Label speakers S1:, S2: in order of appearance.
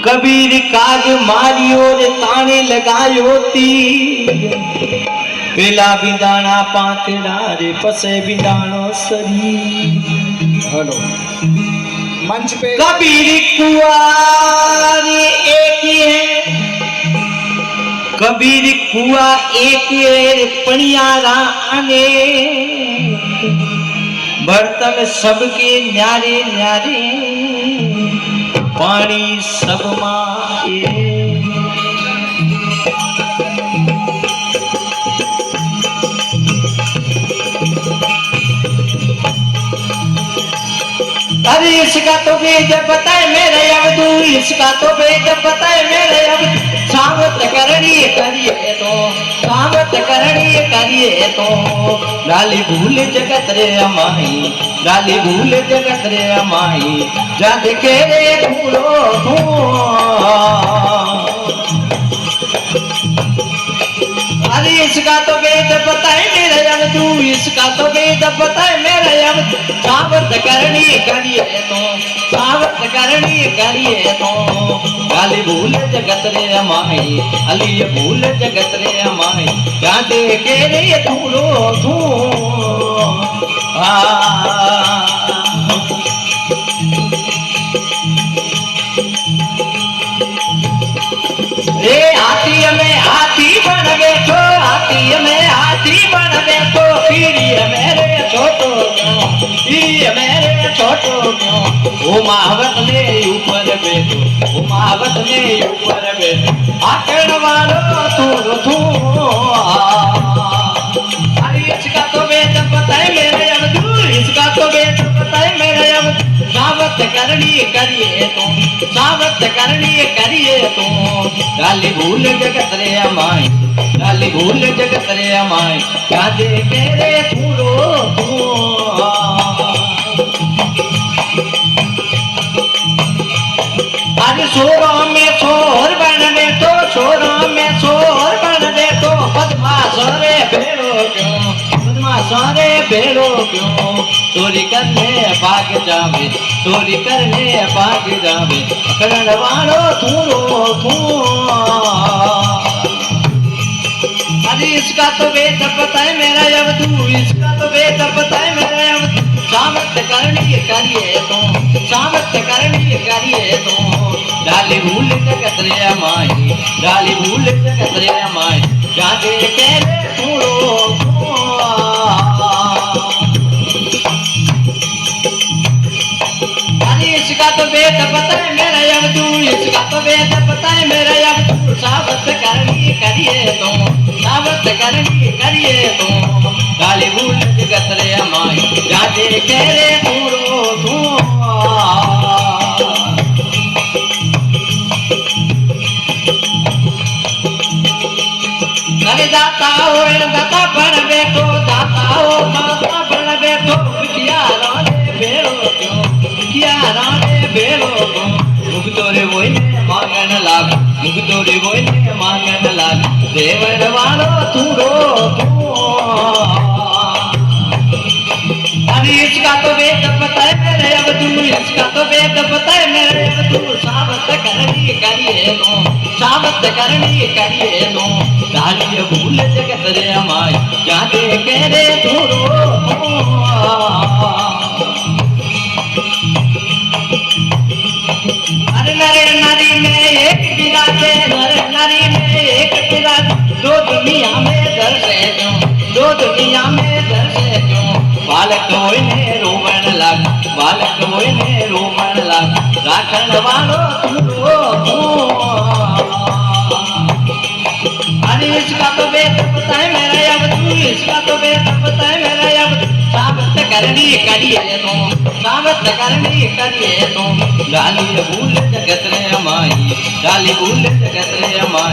S1: कबीर काग मारियो रे ताने लगायो तीर पेला बिंदाना पातड़ा रे पसे बिंदानो शरीर।
S2: हेलो मंच पे
S1: कबीर कुआर एक ही है, कबीर कुआ एक ही है पणियारा आने बर्तन सबके न्यारे न्यारे पानी सब माए। अरे इसका तो वेद बताए मेरे अवधू, इसका तो वेद बताए मेरे अवधू। सावत करनी करिए तो, सावत करनी करिए तो डाली भूल जगत रे अमाई, डाली भूल जगत रे अमाई जा देखे रे भूलो तू। अरे इसका तो वेद बताए मेरे अवधू, इसका तो वेद बताए मेरे अवधू। सावत करनी करिए तो, सावत करनी करिए तो गाली भूल जगत रे अमाई, अली भूल जगत रे अमाई क्या देखे रे धूलो तू। रे हाथी में हाथी बन बैठो, हाथी में हाथी बन बैठो पीढ़ी मेरे छोटो क्यों, पीढ़ी मेरे छोटो क्यों। वो महावत ने ऊपर बैठो, वो महावत ने ऊपर बैठो आकड़ वालो तू तू। अरे इसका तो वेद बताए मेरे अवधू, इसका तो वेद बताए मेरे अवधू। सावत करनी करिए तो, सावत करनी करिए तो डाली भूल जगत रे अमाई, डाली भूल जगत रे अमाई क्या देखे रे फूलो तू। आज सोरों में सोर बन बैठो, सोरों में सोर बन बैठो बदमाश रे भेड़ो क्यों, बदमाश रे भेड़ो क्यों। चोरी करने भाग जावे, चोरी करने भाग जावे पकड़न वालो तू रो तू। अरे इसका तो वेद बताए मेरा अवधू, इसका तो वेद बताए मेरा अवधू। सावत करनी करिए तो, सावत करनी करिए तो डाली भूल जगत रे अमाई, डाली भूल जगत रे अमाई क्या देखे रे तू रो तू। इसका तो वेद बताए मेरा अवधू, इसका तो वेद बताए मेरा अवधू। सावत करनी करिए तो, सावत करनी करिए तो गाली भूल जगत रे अमाई जा देखे रे पूरो तू। अरे दाता हो दाता बन बैठो, दाता हो दाता बन बैठो किया राने भेड़ो क्यों, किया राने भेड़ो क्यों। मुख तोरे वोई मांगन लाग, मुख तोरे वोई मांगन लाग देवर वालो तू रो तू। अरे इसका तो वेद बताए मेरे अवधू, इसका तो वेद बताए मेरे अवधू। सावत करनी करिए तो, सावत करनी करिए तो डाली भूल जगत रे अमाई क्या देखे रे तू रो। अरे नरे नारी में एक विराजे, नरे नारी में एक विराजे दो दुनिया में दर से क्यों, दो दुनिया में दर से क्यों। बालक होने रोवण लाग, बालक होने रोवण लाग राखण वालो तू रो तू। अरे इसका तो वेद बताए मेरा अवधू, इसका तो वेद बताए मेरा अवधू। सावत करनी करिए तो, सावत करनी करिए तो डाली भूल जगत रे अमाई, डाली भूल जगत रे अमाई